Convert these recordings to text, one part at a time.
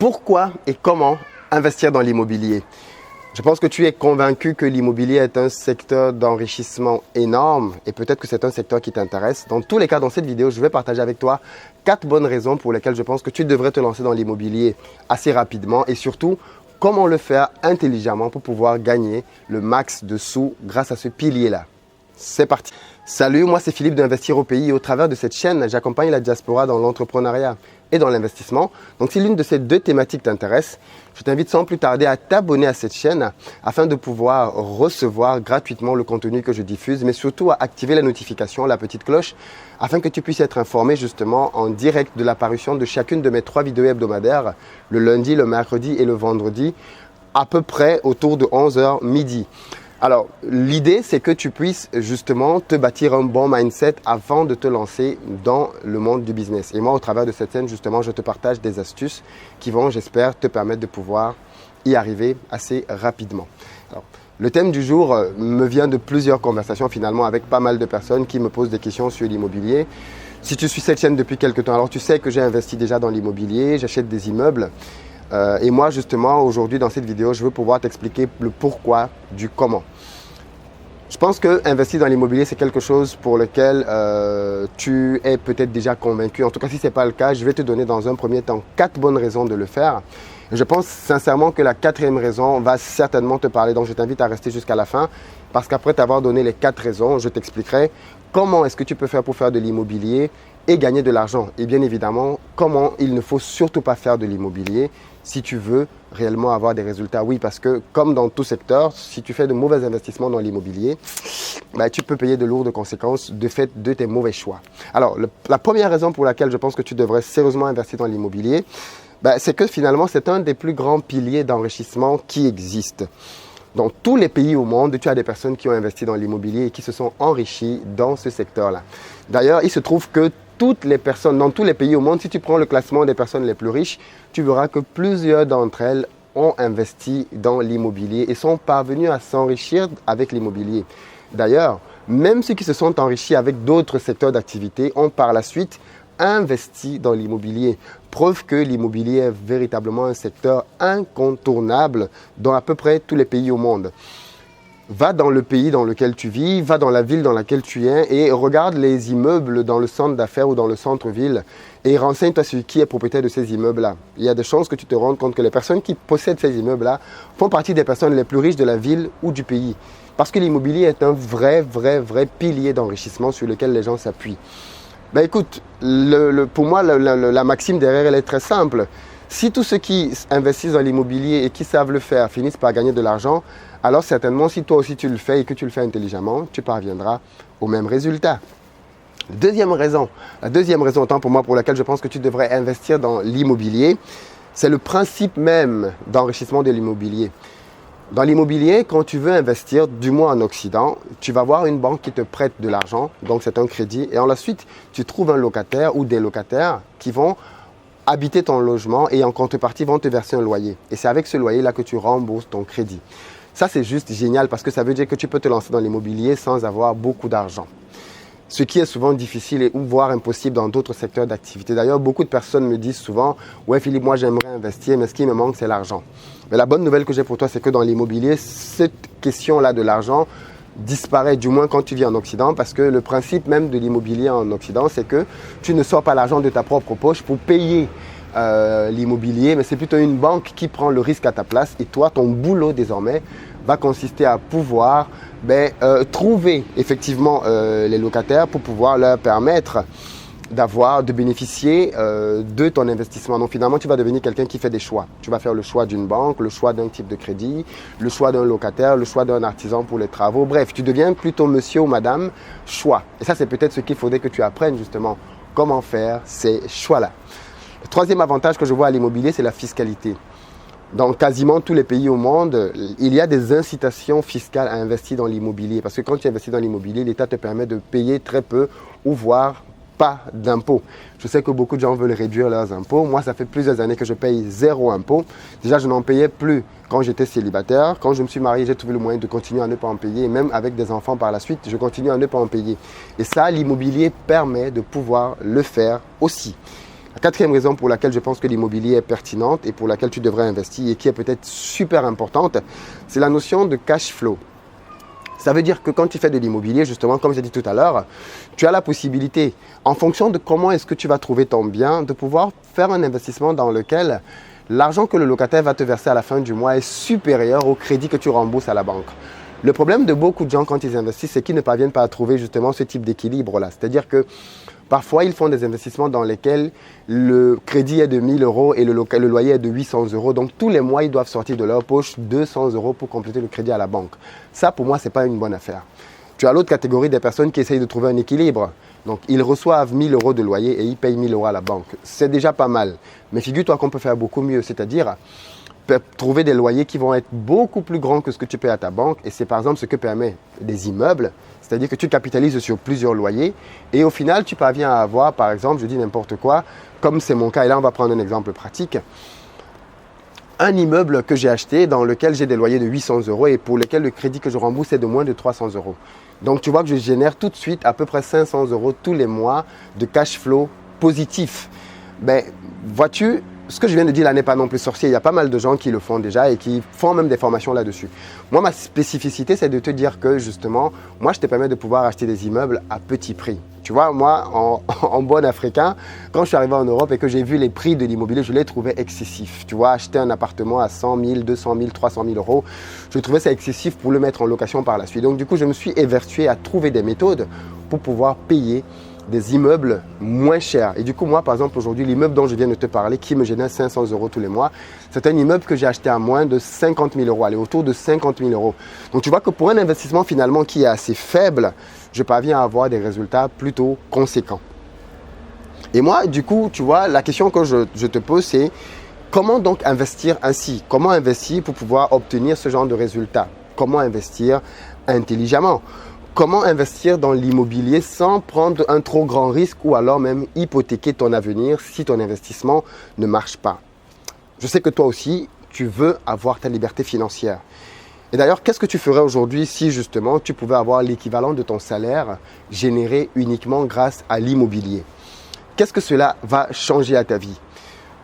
Pourquoi et comment investir dans l'immobilier? Je pense que tu es convaincu que l'immobilier est un secteur d'enrichissement énorme et peut-être que c'est un secteur qui t'intéresse. Dans tous les cas, dans cette vidéo, je vais partager avec toi 4 bonnes raisons pour lesquelles je pense que tu devrais te lancer dans l'immobilier assez rapidement et surtout, comment le faire intelligemment pour pouvoir gagner le max de sous grâce à ce pilier-là. C'est parti. Salut, moi c'est Philippe d'Investir au Pays et au travers de cette chaîne, j'accompagne la diaspora dans l'entrepreneuriat et dans l'investissement. Donc si l'une de ces deux thématiques t'intéresse, je t'invite sans plus tarder à t'abonner à cette chaîne afin de pouvoir recevoir gratuitement le contenu que je diffuse, mais surtout à activer la notification, la petite cloche, afin que tu puisses être informé justement en direct de l'apparition de chacune de mes 3 vidéos hebdomadaires, le lundi, le mercredi et le vendredi, à peu près autour de 11h midi. Alors, l'idée, c'est que tu puisses justement te bâtir un bon mindset avant de te lancer dans le monde du business. Et moi, au travers de cette chaîne, justement, je te partage des astuces qui vont, j'espère, te permettre de pouvoir y arriver assez rapidement. Alors, le thème du jour me vient de plusieurs conversations finalement avec pas mal de personnes qui me posent des questions sur l'immobilier. Si tu suis cette chaîne depuis quelques temps, alors tu sais que j'ai investi déjà dans l'immobilier, j'achète des immeubles. Et moi, justement, aujourd'hui, dans cette vidéo, je veux pouvoir t'expliquer le pourquoi du comment. Je pense que investir dans l'immobilier, c'est quelque chose pour lequel tu es peut-être déjà convaincu. En tout cas, si ce n'est pas le cas, je vais te donner dans un premier temps 4 bonnes raisons de le faire. Je pense sincèrement que la 4e raison va certainement te parler. Donc, je t'invite à rester jusqu'à la fin parce qu'après t'avoir donné les 4 raisons, je t'expliquerai comment est-ce que tu peux faire pour faire de l'immobilier et gagner de l'argent. Et bien évidemment, comment il ne faut surtout pas faire de l'immobilier si tu veux réellement avoir des résultats. Oui, parce que comme dans tout secteur, si tu fais de mauvais investissements dans l'immobilier, tu peux payer de lourdes conséquences de fait de tes mauvais choix. Alors, la première raison pour laquelle je pense que tu devrais sérieusement investir dans l'immobilier, c'est que finalement, c'est un des plus grands piliers d'enrichissement qui existent. Dans tous les pays au monde, tu as des personnes qui ont investi dans l'immobilier et qui se sont enrichies dans ce secteur-là. D'ailleurs, il se trouve que toutes les personnes, dans tous les pays au monde, si tu prends le classement des personnes les plus riches, tu verras que plusieurs d'entre elles ont investi dans l'immobilier et sont parvenues à s'enrichir avec l'immobilier. D'ailleurs, même ceux qui se sont enrichis avec d'autres secteurs d'activité ont par la suite investi dans l'immobilier. Preuve que l'immobilier est véritablement un secteur incontournable dans à peu près tous les pays au monde. Va dans le pays dans lequel tu vis, va dans la ville dans laquelle tu es et regarde les immeubles dans le centre d'affaires ou dans le centre-ville et renseigne-toi sur qui est propriétaire de ces immeubles-là. Il y a des chances que tu te rendes compte que les personnes qui possèdent ces immeubles-là font partie des personnes les plus riches de la ville ou du pays. Parce que l'immobilier est un vrai pilier d'enrichissement sur lequel les gens s'appuient. Écoute, pour moi, la maxime derrière, elle est très simple. Si tous ceux qui investissent dans l'immobilier et qui savent le faire finissent par gagner de l'argent, alors certainement, si toi aussi tu le fais et que tu le fais intelligemment, tu parviendras au même résultat. La deuxième raison, autant pour moi, pour laquelle je pense que tu devrais investir dans l'immobilier, c'est le principe même d'enrichissement de l'immobilier. Dans l'immobilier, quand tu veux investir, du moins en Occident, tu vas voir une banque qui te prête de l'argent, donc c'est un crédit, et ensuite tu trouves un locataire ou des locataires qui vont habiter ton logement et en contrepartie vont te verser un loyer. Et c'est avec ce loyer-là que tu rembourses ton crédit. Ça, c'est juste génial parce que ça veut dire que tu peux te lancer dans l'immobilier sans avoir beaucoup d'argent. Ce qui est souvent difficile ou voire impossible dans d'autres secteurs d'activité. D'ailleurs, beaucoup de personnes me disent souvent « Ouais Philippe, moi j'aimerais investir, mais ce qui me manque, c'est l'argent. » Mais la bonne nouvelle que j'ai pour toi, c'est que dans l'immobilier, cette question-là de l'argent disparaît, du moins quand tu vis en Occident, parce que le principe même de l'immobilier en Occident, c'est que tu ne sors pas l'argent de ta propre poche pour payer l'immobilier, mais c'est plutôt une banque qui prend le risque à ta place et toi, ton boulot désormais va consister à pouvoir trouver effectivement les locataires pour pouvoir leur permettre de bénéficier de ton investissement. Donc finalement, tu vas devenir quelqu'un qui fait des choix. Tu vas faire le choix d'une banque, le choix d'un type de crédit, le choix d'un locataire, le choix d'un artisan pour les travaux. Bref, tu deviens plutôt monsieur ou madame choix. Et ça, c'est peut-être ce qu'il faudrait que tu apprennes justement, comment faire ces choix-là. Le troisième avantage que je vois à l'immobilier, c'est la fiscalité. Dans quasiment tous les pays au monde, il y a des incitations fiscales à investir dans l'immobilier. Parce que quand tu investis dans l'immobilier, l'État te permet de payer très peu ou voire pas d'impôts. Je sais que beaucoup de gens veulent réduire leurs impôts. Moi, ça fait plusieurs années que je paye 0 impôt. Déjà, je n'en payais plus quand j'étais célibataire. Quand je me suis marié, j'ai trouvé le moyen de continuer à ne pas en payer. Et même avec des enfants par la suite, je continue à ne pas en payer. Et ça, l'immobilier permet de pouvoir le faire aussi. La quatrième raison pour laquelle je pense que l'immobilier est pertinente et pour laquelle tu devrais investir et qui est peut-être super importante, c'est la notion de cash flow. Ça veut dire que quand tu fais de l'immobilier, justement, comme j'ai dit tout à l'heure, tu as la possibilité, en fonction de comment est-ce que tu vas trouver ton bien, de pouvoir faire un investissement dans lequel l'argent que le locataire va te verser à la fin du mois est supérieur au crédit que tu rembourses à la banque. Le problème de beaucoup de gens quand ils investissent, c'est qu'ils ne parviennent pas à trouver justement ce type d'équilibre-là. C'est-à-dire que parfois, ils font des investissements dans lesquels le crédit est de 1 000 euros et le loyer est de 800 euros. Donc, tous les mois, ils doivent sortir de leur poche 200 euros pour compléter le crédit à la banque. Ça, pour moi, ce n'est pas une bonne affaire. Tu as l'autre catégorie des personnes qui essayent de trouver un équilibre. Donc, ils reçoivent 1 000 euros de loyer et ils payent 1 000 euros à la banque. C'est déjà pas mal. Mais figure-toi qu'on peut faire beaucoup mieux. C'est-à-dire trouver des loyers qui vont être beaucoup plus grands que ce que tu payes à ta banque. Et c'est par exemple ce que permet des immeubles. C'est-à-dire que tu capitalises sur plusieurs loyers et au final, tu parviens à avoir, par exemple, je dis n'importe quoi, comme c'est mon cas, et là, on va prendre un exemple pratique, un immeuble que j'ai acheté dans lequel j'ai des loyers de 800 euros et pour lequel le crédit que je rembourse est de moins de 300 euros. Donc, tu vois que je génère tout de suite à peu près 500 euros tous les mois de cash flow positif. Ben, vois-tu, ce que je viens de dire là n'est pas non plus sorcier. Il y a pas mal de gens qui le font déjà et qui font même des formations là-dessus. Moi, ma spécificité, c'est de te dire que justement, moi, je te permets de pouvoir acheter des immeubles à petit prix. Tu vois, moi, en bon africain, quand je suis arrivé en Europe et que j'ai vu les prix de l'immobilier, je les trouvais excessifs. Tu vois, acheter un appartement à 100 000, 200 000, 300 000 euros, je trouvais ça excessif pour le mettre en location par la suite. Donc, du coup, je me suis évertué à trouver des méthodes pour pouvoir payer des immeubles moins chers. Et du coup, moi, par exemple, aujourd'hui, l'immeuble dont je viens de te parler, qui me génère 500 euros tous les mois, c'est un immeuble que j'ai acheté à moins de 50 000 euros, allez, autour de 50 000 euros. Donc, tu vois que pour un investissement finalement qui est assez faible, je parviens à avoir des résultats plutôt conséquents. Et moi, du coup, tu vois, la question que je te pose, c'est comment donc investir ainsi? Comment investir pour pouvoir obtenir ce genre de résultats? Comment investir intelligemment? Comment investir dans l'immobilier sans prendre un trop grand risque ou alors même hypothéquer ton avenir si ton investissement ne marche pas? Je sais que toi aussi, tu veux avoir ta liberté financière. Et d'ailleurs, qu'est-ce que tu ferais aujourd'hui si justement tu pouvais avoir l'équivalent de ton salaire généré uniquement grâce à l'immobilier? Qu'est-ce que cela va changer à ta vie?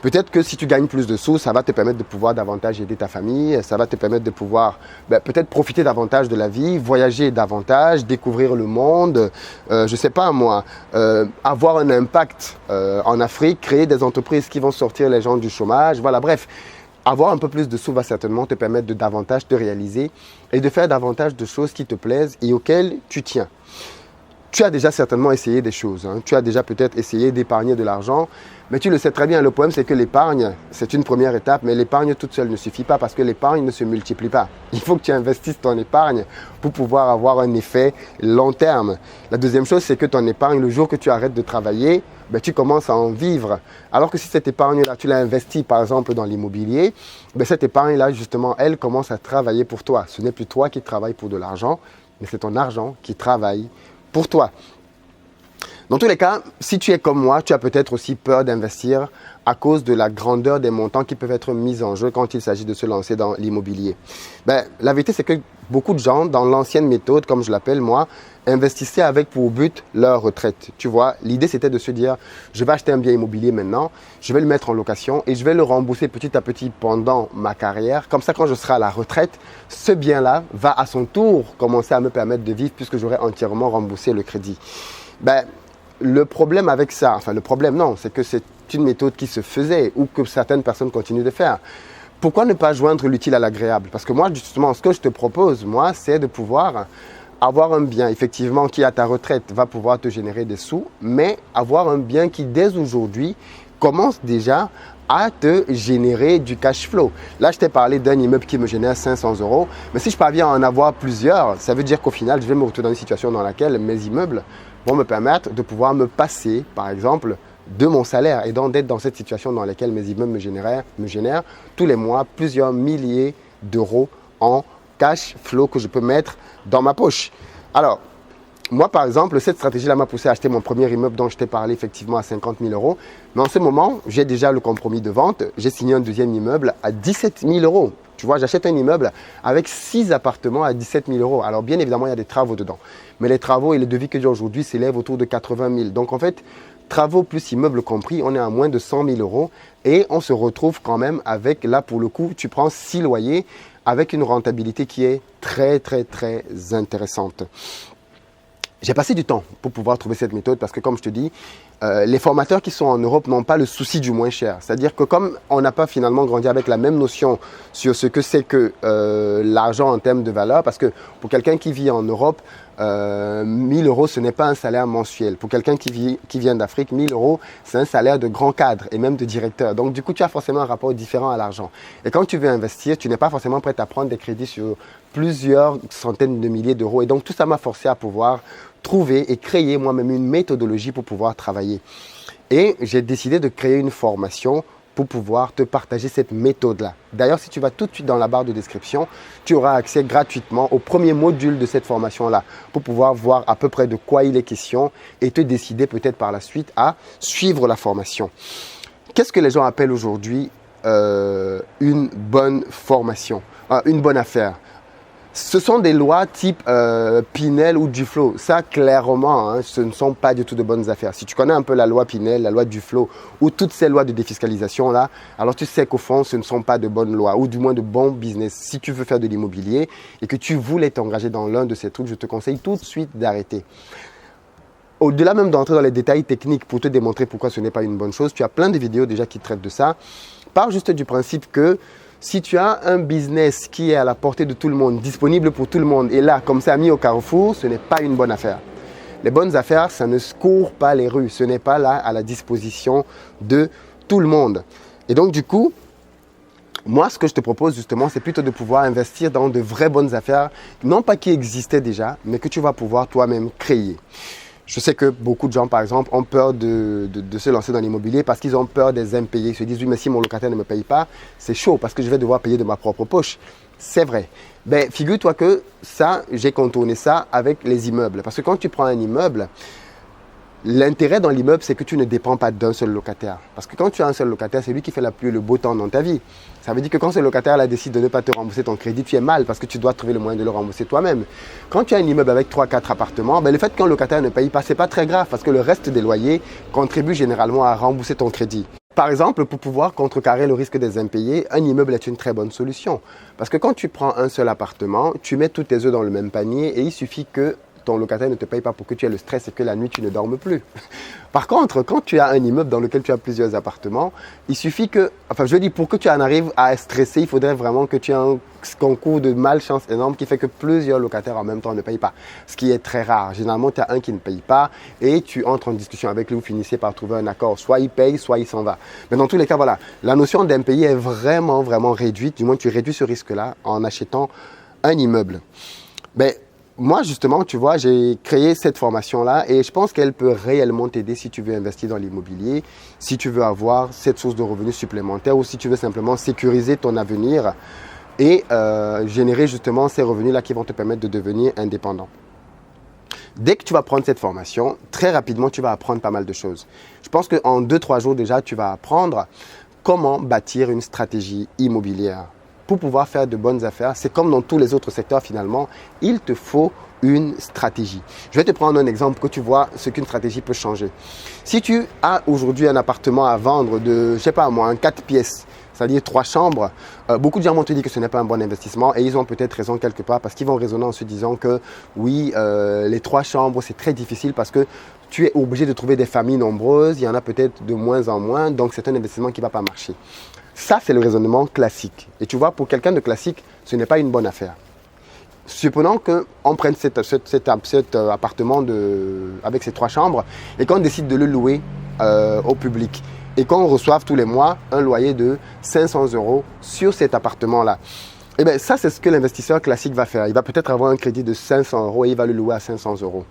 Peut-être que si tu gagnes plus de sous, ça va te permettre de pouvoir davantage aider ta famille, ça va te permettre de pouvoir peut-être profiter davantage de la vie, voyager davantage, découvrir le monde, je ne sais pas moi, avoir un impact en Afrique, créer des entreprises qui vont sortir les gens du chômage, voilà, bref. Avoir un peu plus de sous va certainement te permettre de davantage te réaliser et de faire davantage de choses qui te plaisent et auxquelles tu tiens. Tu as déjà certainement essayé des choses, hein. Tu as déjà peut-être essayé d'épargner de l'argent, mais tu le sais très bien, le problème c'est que l'épargne, c'est une première étape, mais l'épargne toute seule ne suffit pas parce que l'épargne ne se multiplie pas. Il faut que tu investisses ton épargne pour pouvoir avoir un effet long terme. La deuxième chose, c'est que ton épargne, le jour que tu arrêtes de travailler, tu commences à en vivre. Alors que si cette épargne-là, tu l'as investie par exemple dans l'immobilier, cette épargne-là, justement, elle commence à travailler pour toi. Ce n'est plus toi qui travailles pour de l'argent, mais c'est ton argent qui travaille pour toi. Dans tous les cas, si tu es comme moi, tu as peut-être aussi peur d'investir à cause de la grandeur des montants qui peuvent être mis en jeu quand il s'agit de se lancer dans l'immobilier. La vérité, c'est que beaucoup de gens, dans l'ancienne méthode, comme je l'appelle moi, investissaient avec pour but leur retraite. Tu vois, l'idée c'était de se dire, je vais acheter un bien immobilier maintenant, je vais le mettre en location et je vais le rembourser petit à petit pendant ma carrière. Comme ça, quand je serai à la retraite, ce bien-là va à son tour commencer à me permettre de vivre puisque j'aurai entièrement remboursé le crédit. Le problème avec ça, enfin le problème non, c'est que c'est une méthode qui se faisait ou que certaines personnes continuent de faire. Pourquoi ne pas joindre l'utile à l'agréable? Parce que moi, justement, ce que je te propose, moi, c'est de pouvoir avoir un bien, effectivement, qui à ta retraite va pouvoir te générer des sous, mais avoir un bien qui, dès aujourd'hui, commence déjà à te générer du cash flow. Là, je t'ai parlé d'un immeuble qui me génère 500 euros, mais si je parviens à en avoir plusieurs, ça veut dire qu'au final, je vais me retrouver dans une situation dans laquelle mes immeubles vont me permettre de pouvoir me passer, par exemple, de mon salaire et donc d'être dans cette situation dans laquelle mes immeubles me génèrent tous les mois plusieurs milliers d'euros en cash flow que je peux mettre dans ma poche. Alors, moi, par exemple, cette stratégie-là m'a poussé à acheter mon premier immeuble dont je t'ai parlé effectivement à 50 000 euros. Mais en ce moment, j'ai déjà le compromis de vente. J'ai signé un deuxième immeuble à 17 000 euros. Tu vois, j'achète un immeuble avec 6 appartements à 17 000 euros. Alors, bien évidemment, il y a des travaux dedans. Mais les travaux et le devis que j'ai aujourd'hui s'élèvent autour de 80 000. Donc, en fait, travaux plus immeubles compris, on est à moins de 100 000 euros et on se retrouve quand même avec, là pour le coup, tu prends 6 loyers avec une rentabilité qui est très, très, très intéressante. J'ai passé du temps pour pouvoir trouver cette méthode parce que, comme je te dis, les formateurs qui sont en Europe n'ont pas le souci du moins cher. C'est-à-dire que comme on n'a pas finalement grandi avec la même notion sur ce que c'est que l'argent en termes de valeur, parce que pour quelqu'un qui vit en Europe, 1000 euros, ce n'est pas un salaire mensuel. Pour quelqu'un qui vient d'Afrique, 1000 euros, c'est un salaire de grand cadre et même de directeur. Donc, du coup, tu as forcément un rapport différent à l'argent. Et quand tu veux investir, tu n'es pas forcément prêt à prendre des crédits sur plusieurs centaines de milliers d'euros. Et donc, tout ça m'a forcé à pouvoir trouver et créer moi-même une méthodologie pour pouvoir travailler. Et j'ai décidé de créer une formation pour pouvoir te partager cette méthode-là. D'ailleurs, si tu vas tout de suite dans la barre de description, tu auras accès gratuitement au premier module de cette formation-là pour pouvoir voir à peu près de quoi il est question et te décider peut-être par la suite à suivre la formation. Qu'est-ce que les gens appellent aujourd'hui une bonne formation, une bonne affaire? Ce sont des lois type Pinel ou Duflo. Ça, clairement, hein, ce ne sont pas du tout de bonnes affaires. Si tu connais un peu la loi Pinel, la loi Duflo ou toutes ces lois de défiscalisation là, alors tu sais qu'au fond, ce ne sont pas de bonnes lois ou du moins de bons business. Si tu veux faire de l'immobilier et que tu voulais t'engager dans l'un de ces trucs, je te conseille tout de suite d'arrêter. Au-delà même d'entrer dans les détails techniques pour te démontrer pourquoi ce n'est pas une bonne chose, tu as plein de vidéos déjà qui traitent de ça. Pars juste du principe que si tu as un business qui est à la portée de tout le monde, disponible pour tout le monde, et là, comme ça, mis au carrefour, ce n'est pas une bonne affaire. Les bonnes affaires, ça ne se court pas les rues. Ce n'est pas là à la disposition de tout le monde. Et donc, du coup, moi, ce que je te propose justement, c'est plutôt de pouvoir investir dans de vraies bonnes affaires, non pas qui existaient déjà, mais que tu vas pouvoir toi-même créer. Je sais que beaucoup de gens, par exemple, ont peur de se lancer dans l'immobilier parce qu'ils ont peur des impayés. Ils se disent, oui, mais si mon locataire ne me paye pas, c'est chaud parce que je vais devoir payer de ma propre poche. C'est vrai. Ben, figure-toi que ça, j'ai contourné ça avec les immeubles. Parce que quand tu prends un immeuble, l'intérêt dans l'immeuble, c'est que tu ne dépends pas d'un seul locataire. Parce que quand tu as un seul locataire, c'est lui qui fait la pluie et le beau temps dans ta vie. Ça veut dire que quand ce locataire-là décide de ne pas te rembourser ton crédit, tu es mal parce que tu dois trouver le moyen de le rembourser toi-même. Quand tu as un immeuble avec 3-4 appartements, ben le fait qu'un locataire ne paye pas, ce n'est pas très grave parce que le reste des loyers contribue généralement à rembourser ton crédit. Par exemple, pour pouvoir contrecarrer le risque des impayés, un immeuble est une très bonne solution. Parce que quand tu prends un seul appartement, tu mets tous tes œufs dans le même panier et il suffit que ton locataire ne te paye pas pour que tu aies le stress et que la nuit tu ne dormes plus. Par contre, quand tu as un immeuble dans lequel tu as plusieurs appartements, il suffit que, pour que tu en arrives à stresser, il faudrait vraiment que tu aies un concours de malchance énorme qui fait que plusieurs locataires en même temps ne payent pas. Ce qui est très rare. Généralement, tu as un qui ne paye pas et tu entres en discussion avec lui, vous finissez par trouver un accord. Soit il paye, soit il s'en va. Mais dans tous les cas, voilà, la notion d'impayé est vraiment, vraiment réduite. Du moins, tu réduis ce risque-là en achetant un immeuble. Mais moi, justement, tu vois, j'ai créé cette formation-là et je pense qu'elle peut réellement t'aider si tu veux investir dans l'immobilier, si tu veux avoir cette source de revenus supplémentaire ou si tu veux simplement sécuriser ton avenir et générer justement ces revenus-là qui vont te permettre de devenir indépendant. Dès que tu vas prendre cette formation, très rapidement, tu vas apprendre pas mal de choses. Je pense qu'en 2-3 jours déjà, tu vas apprendre comment bâtir une stratégie immobilière. Pour pouvoir faire de bonnes affaires, c'est comme dans tous les autres secteurs finalement, il te faut une stratégie. Je vais te prendre un exemple pour que tu vois ce qu'une stratégie peut changer. Si tu as aujourd'hui un appartement à vendre de, je sais pas moi, 4 pièces, c'est-à-dire 3 chambres, beaucoup de gens vont te dire que ce n'est pas un bon investissement et ils ont peut-être raison quelque part parce qu'ils vont raisonner en se disant que oui, les 3 chambres c'est très difficile parce que tu es obligé de trouver des familles nombreuses, il y en a peut-être de moins en moins, donc c'est un investissement qui ne va pas marcher. Ça, c'est le raisonnement classique. Et tu vois, pour quelqu'un de classique, ce n'est pas une bonne affaire. Supposons qu'on prenne cet appartement avec ces 3 chambres et qu'on décide de le louer au public et qu'on reçoive tous les mois un loyer de 500 € sur cet appartement-là. Eh bien, ça, c'est ce que l'investisseur classique va faire. Il va peut-être avoir un crédit de 500 € et il va le louer à 500 €.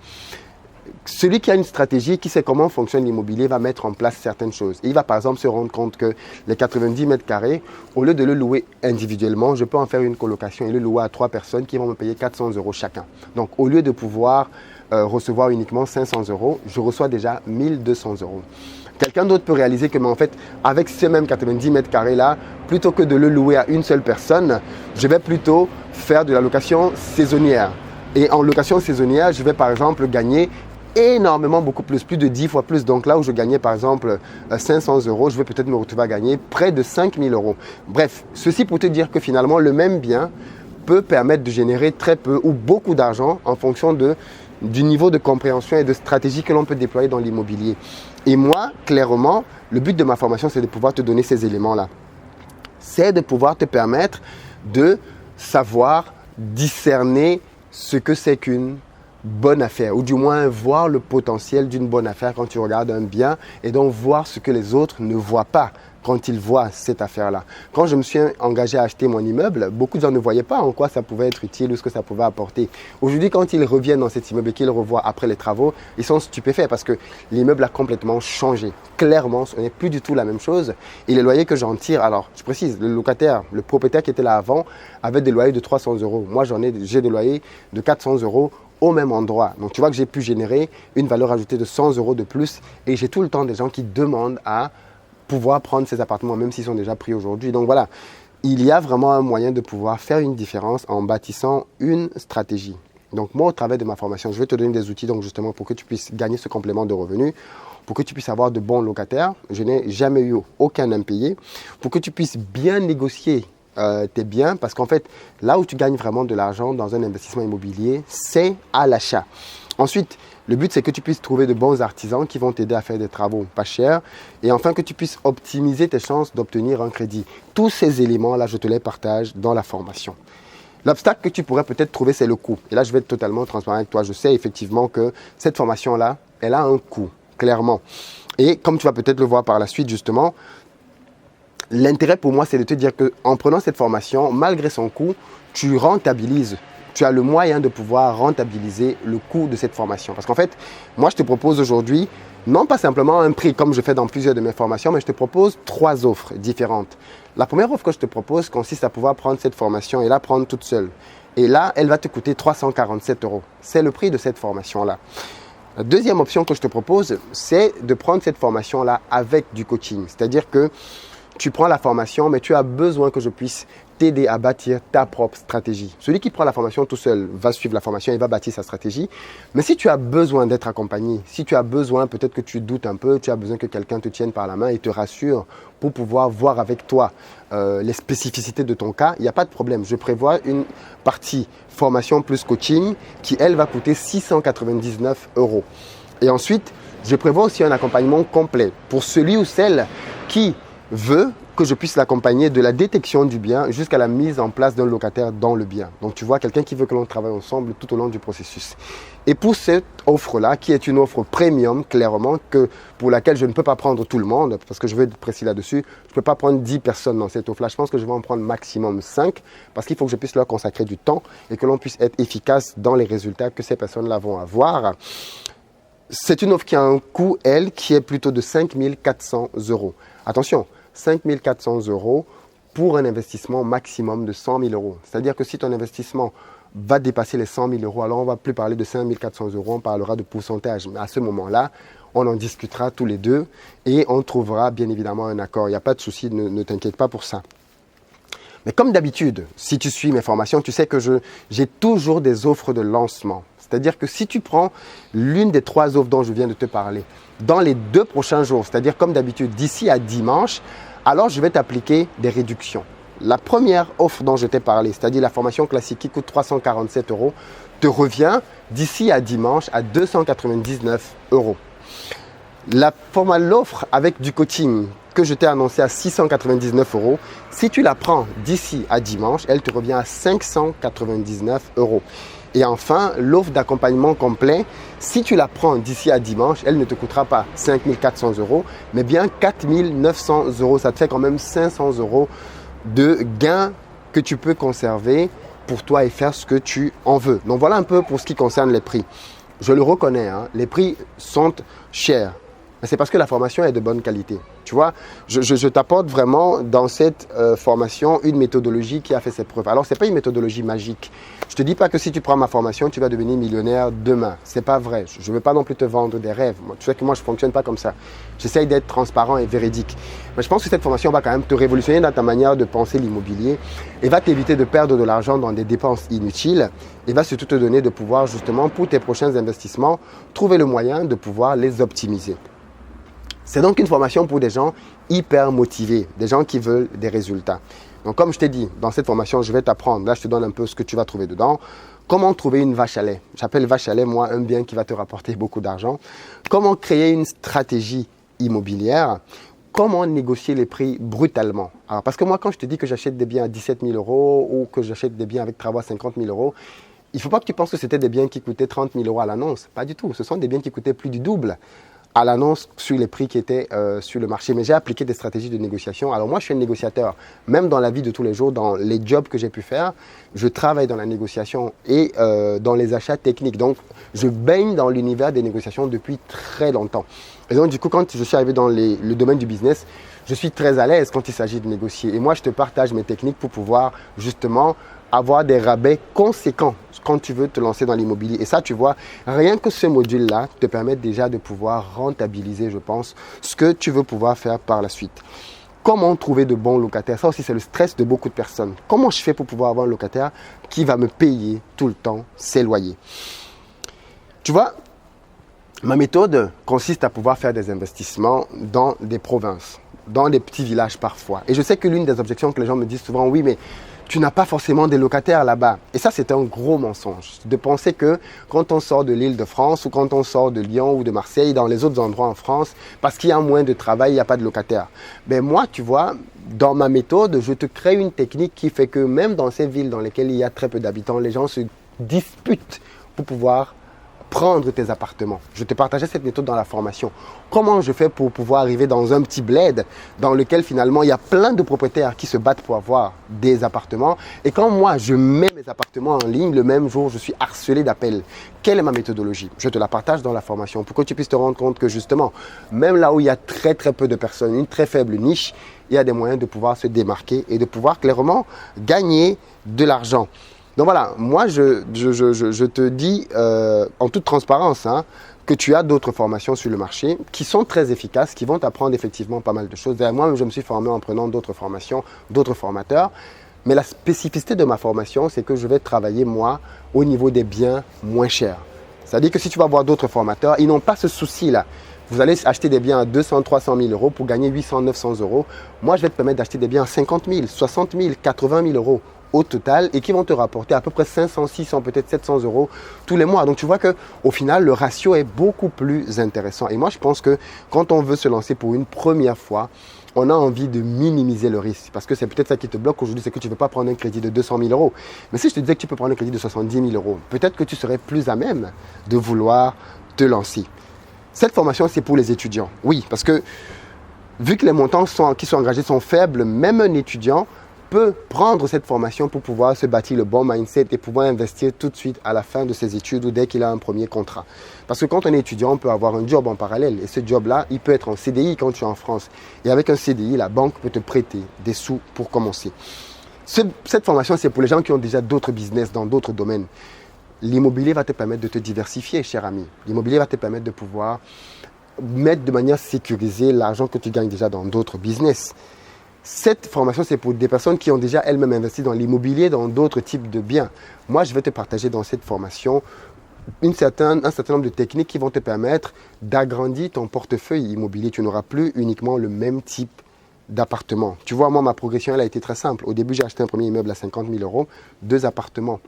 Celui qui a une stratégie, qui sait comment fonctionne l'immobilier, va mettre en place certaines choses. Et il va par exemple se rendre compte que les 90 mètres carrés, au lieu de le louer individuellement, je peux en faire une colocation et le louer à 3 personnes qui vont me payer 400 € chacun. Donc au lieu de pouvoir recevoir uniquement 500 €, je reçois déjà 1200 €. Quelqu'un d'autre peut réaliser que, mais en fait, avec ces mêmes 90 mètres carrés là, plutôt que de le louer à une seule personne, je vais plutôt faire de la location saisonnière. Et en location saisonnière, je vais par exemple gagner énormément, beaucoup plus de 10 fois plus. Donc là où je gagnais par exemple 500 euros, je vais peut-être me retrouver à gagner près de 5000 euros. Bref, ceci pour te dire que finalement, le même bien peut permettre de générer très peu ou beaucoup d'argent en fonction du niveau de compréhension et de stratégie que l'on peut déployer dans l'immobilier. Et moi, clairement, le but de ma formation, c'est de pouvoir te donner ces éléments-là. C'est de pouvoir te permettre de savoir discerner ce que c'est qu'une bonne affaire, ou du moins voir le potentiel d'une bonne affaire quand tu regardes un bien et donc voir ce que les autres ne voient pas quand ils voient cette affaire-là. Quand je me suis engagé à acheter mon immeuble, beaucoup de gens ne voyaient pas en quoi ça pouvait être utile ou ce que ça pouvait apporter. Aujourd'hui, quand ils reviennent dans cet immeuble et qu'ils le revoient après les travaux, ils sont stupéfaits parce que l'immeuble a complètement changé. Clairement, ce n'est plus du tout la même chose. Et les loyers que j'en tire, alors je précise, le locataire, le propriétaire qui était là avant, avait des loyers de 300 euros. Moi, j'ai des loyers de 400 euros au même endroit. Donc, tu vois que j'ai pu générer une valeur ajoutée de 100 euros de plus et j'ai tout le temps des gens qui demandent à pouvoir prendre ces appartements, même s'ils sont déjà pris aujourd'hui. Donc, voilà, il y a vraiment un moyen de pouvoir faire une différence en bâtissant une stratégie. Donc, moi, au travers de ma formation, je vais te donner des outils donc justement pour que tu puisses gagner ce complément de revenus, pour que tu puisses avoir de bons locataires. Je n'ai jamais eu aucun impayé, pour que tu puisses bien négocier tes biens, parce qu'en fait, là où tu gagnes vraiment de l'argent dans un investissement immobilier, c'est à l'achat. Ensuite, le but, c'est que tu puisses trouver de bons artisans qui vont t'aider à faire des travaux pas chers et enfin que tu puisses optimiser tes chances d'obtenir un crédit. Tous ces éléments-là, je te les partage dans la formation. L'obstacle que tu pourrais peut-être trouver, c'est le coût. Et là, je vais être totalement transparent avec toi. Je sais effectivement que cette formation-là, elle a un coût, clairement. Et comme tu vas peut-être le voir par la suite, justement, l'intérêt pour moi, c'est de te dire qu'en prenant cette formation, malgré son coût, tu rentabilises. Tu as le moyen de pouvoir rentabiliser le coût de cette formation. Parce qu'en fait, moi, je te propose aujourd'hui, non pas simplement un prix comme je fais dans plusieurs de mes formations, mais je te propose 3 offres différentes. La première offre que je te propose consiste à pouvoir prendre cette formation et la prendre toute seule. Et là, elle va te coûter 347 euros. C'est le prix de cette formation-là. La deuxième option que je te propose, c'est de prendre cette formation-là avec du coaching. C'est-à-dire que tu prends la formation, mais tu as besoin que je puisse t'aider à bâtir ta propre stratégie. Celui qui prend la formation tout seul va suivre la formation et va bâtir sa stratégie. Mais si tu as besoin d'être accompagné, si tu as besoin, peut-être que tu doutes un peu, tu as besoin que quelqu'un te tienne par la main et te rassure pour pouvoir voir avec toi les spécificités de ton cas, il n'y a pas de problème. Je prévois une partie formation plus coaching qui, elle, va coûter 699 euros. Et ensuite, je prévois aussi un accompagnement complet pour celui ou celle qui veut que je puisse l'accompagner de la détection du bien jusqu'à la mise en place d'un locataire dans le bien. Donc, tu vois, quelqu'un qui veut que l'on travaille ensemble tout au long du processus. Et pour cette offre-là, qui est une offre premium, clairement, pour laquelle je ne peux pas prendre tout le monde, parce que je veux être précis là-dessus, je ne peux pas prendre 10 personnes dans cette offre-là. Je pense que je vais en prendre maximum 5, parce qu'il faut que je puisse leur consacrer du temps et que l'on puisse être efficace dans les résultats que ces personnes-là vont avoir. C'est une offre qui a un coût, elle, qui est plutôt de 5 400 euros. Attention, 5 400 euros pour un investissement maximum de 100 000 euros. C'est-à-dire que si ton investissement va dépasser les 100 000 euros, alors on ne va plus parler de 5 400 euros, on parlera de pourcentage. Mais à ce moment-là, on en discutera tous les deux et on trouvera bien évidemment un accord. Il n'y a pas de souci, ne t'inquiète pas pour ça. Mais comme d'habitude, si tu suis mes formations, tu sais que j'ai toujours des offres de lancement. C'est-à-dire que si tu prends l'une des 3 offres dont je viens de te parler, dans les 2 prochains jours, c'est-à-dire comme d'habitude, d'ici à dimanche, alors je vais t'appliquer des réductions. La première offre dont je t'ai parlé, c'est-à-dire la formation classique qui coûte 347 euros, te revient d'ici à dimanche à 299 euros. L'offre avec du coaching que je t'ai annoncé à 699 euros, si tu la prends d'ici à dimanche, elle te revient à 599 euros. Et enfin, l'offre d'accompagnement complet, si tu la prends d'ici à dimanche, elle ne te coûtera pas 5 400 euros, mais bien 4 900 euros. Ça te fait quand même 500 euros de gains que tu peux conserver pour toi et faire ce que tu en veux. Donc voilà un peu pour ce qui concerne les prix. Je le reconnais, hein, les prix sont chers. Mais c'est parce que la formation est de bonne qualité. Tu vois, je t'apporte vraiment dans cette formation une méthodologie qui a fait ses preuves. Alors, ce n'est pas une méthodologie magique. Je ne te dis pas que si tu prends ma formation, tu vas devenir millionnaire demain. Ce n'est pas vrai. Je ne veux pas non plus te vendre des rêves. Tu sais que moi, je ne fonctionne pas comme ça. J'essaye d'être transparent et véridique. Mais je pense que cette formation va quand même te révolutionner dans ta manière de penser l'immobilier et va t'éviter de perdre de l'argent dans des dépenses inutiles et va surtout te donner de pouvoir justement, pour tes prochains investissements, trouver le moyen de pouvoir les optimiser. C'est donc une formation pour des gens hyper motivés, des gens qui veulent des résultats. Donc, comme je t'ai dit, dans cette formation, je vais t'apprendre, là je te donne un peu ce que tu vas trouver dedans, comment trouver une vache à lait. J'appelle vache à lait, moi, un bien qui va te rapporter beaucoup d'argent. Comment créer une stratégie immobilière. Comment négocier les prix brutalement. Alors, parce que moi, quand je te dis que j'achète des biens à 17 000 euros ou que j'achète des biens avec travaux à 50 000 euros, il ne faut pas que tu penses que c'était des biens qui coûtaient 30 000 euros à l'annonce. Pas du tout. Ce sont des biens qui coûtaient plus du double à l'annonce sur les prix qui étaient sur le marché. Mais j'ai appliqué des stratégies de négociation. Alors moi, je suis un négociateur. Même dans la vie de tous les jours, dans les jobs que j'ai pu faire, je travaille dans la négociation et dans les achats techniques. Donc, je baigne dans l'univers des négociations depuis très longtemps. Et donc, du coup, quand je suis arrivé dans le domaine du business, je suis très à l'aise quand il s'agit de négocier. Et moi, je te partage mes techniques pour pouvoir justement avoir des rabais conséquents quand tu veux te lancer dans l'immobilier. Et ça, tu vois, rien que ce module-là te permet déjà de pouvoir rentabiliser, je pense, ce que tu veux pouvoir faire par la suite. Comment trouver de bons locataires? Ça aussi, c'est le stress de beaucoup de personnes. Comment je fais pour pouvoir avoir un locataire qui va me payer tout le temps ses loyers? Tu vois, ma méthode consiste à pouvoir faire des investissements dans des provinces, dans des petits villages parfois. Et je sais que l'une des objections que les gens me disent souvent, oui, mais tu n'as pas forcément des locataires là-bas. Et ça, c'est un gros mensonge. De penser que quand on sort de l'Île-de-France ou quand on sort de Lyon ou de Marseille, dans les autres endroits en France, parce qu'il y a moins de travail, il n'y a pas de locataires. Ben moi, tu vois, dans ma méthode, je te crée une technique qui fait que même dans ces villes dans lesquelles il y a très peu d'habitants, les gens se disputent pour pouvoir prendre tes appartements. Je te partageais cette méthode dans la formation. Comment je fais pour pouvoir arriver dans un petit bled dans lequel finalement il y a plein de propriétaires qui se battent pour avoir des appartements. Et quand moi je mets mes appartements en ligne, le même jour je suis harcelé d'appels. Quelle est ma méthodologie? Je te la partage dans la formation pour que tu puisses te rendre compte que justement, même là où il y a très peu de personnes, une très faible niche, il y a des moyens de pouvoir se démarquer et de pouvoir clairement gagner de l'argent. Donc voilà, moi je te dis en toute transparence que tu as d'autres formations sur le marché qui sont très efficaces, qui vont t'apprendre effectivement pas mal de choses. Moi, je me suis formé en prenant d'autres formations, d'autres formateurs. Mais la spécificité de ma formation, c'est que je vais travailler moi au niveau des biens moins chers. C'est-à-dire que si tu vas voir d'autres formateurs, ils n'ont pas ce souci-là. Vous allez acheter des biens à 200, 300 000 euros pour gagner 800, 900 euros. Moi, je vais te permettre d'acheter des biens à 50 000, 60 000, 80 000 euros au total et qui vont te rapporter à peu près 500, 600, peut-être 700 euros tous les mois. Donc, tu vois qu'au final, le ratio est beaucoup plus intéressant. Et moi, je pense que quand on veut se lancer pour une première fois, on a envie de minimiser le risque. Parce que c'est peut-être ça qui te bloque aujourd'hui, c'est que tu ne veux pas prendre un crédit de 200 000 euros. Mais si je te disais que tu peux prendre un crédit de 70 000 euros, peut-être que tu serais plus à même de vouloir te lancer. Cette formation, c'est pour les étudiants. Oui, parce que vu que les montants qui sont engagés sont faibles, même un étudiant peut prendre cette formation pour pouvoir se bâtir le bon mindset et pouvoir investir tout de suite à la fin de ses études ou dès qu'il a un premier contrat. Parce que quand on est étudiant, on peut avoir un job en parallèle et ce job-là, il peut être en CDI quand tu es en France. Et avec un CDI, la banque peut te prêter des sous pour commencer. Cette formation, c'est pour les gens qui ont déjà d'autres business dans d'autres domaines. L'immobilier va te permettre de te diversifier, cher ami. L'immobilier va te permettre de pouvoir mettre de manière sécurisée l'argent que tu gagnes déjà dans d'autres business. Cette formation, c'est pour des personnes qui ont déjà elles-mêmes investi dans l'immobilier, dans d'autres types de biens. Moi, je vais te partager dans cette formation un certain nombre de techniques qui vont te permettre d'agrandir ton portefeuille immobilier. Tu n'auras plus uniquement le même type d'appartement. Tu vois, moi, ma progression, elle a été très simple. Au début, j'ai acheté un premier immeuble à 50 000 euros, 2 appartements.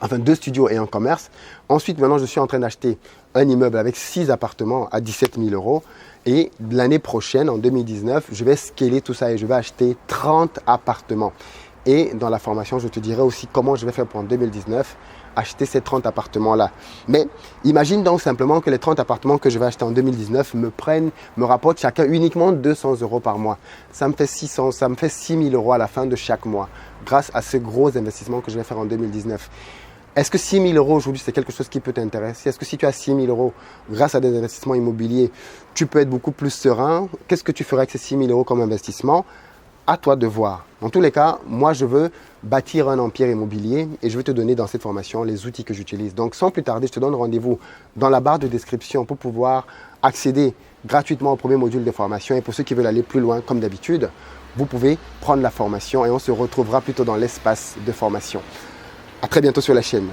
Enfin, 2 studios et un commerce. Ensuite, maintenant, je suis en train d'acheter un immeuble avec 6 appartements à 17 000 euros. Et l'année prochaine, en 2019, je vais scaler tout ça et je vais acheter 30 appartements. Et dans la formation, je te dirai aussi comment je vais faire pour en 2019 acheter ces 30 appartements-là. Mais imagine donc simplement que les 30 appartements que je vais acheter en 2019 me rapportent chacun uniquement 200 euros par mois. Ça me fait 6 000 euros à la fin de chaque mois grâce à ce gros investissement que je vais faire en 2019. Est-ce que 6 000 euros aujourd'hui, c'est quelque chose qui peut t'intéresser? Est-ce que si tu as 6 000 euros grâce à des investissements immobiliers, tu peux être beaucoup plus serein? Qu'est-ce que tu ferais avec ces 6 000 euros comme investissement? À toi de voir. Dans tous les cas, moi, je veux bâtir un empire immobilier et je vais te donner dans cette formation les outils que j'utilise. Donc, sans plus tarder, je te donne rendez-vous dans la barre de description pour pouvoir accéder gratuitement au premier module de formation. Et pour ceux qui veulent aller plus loin, comme d'habitude, vous pouvez prendre la formation et on se retrouvera plutôt dans l'espace de formation. À très bientôt sur la chaîne.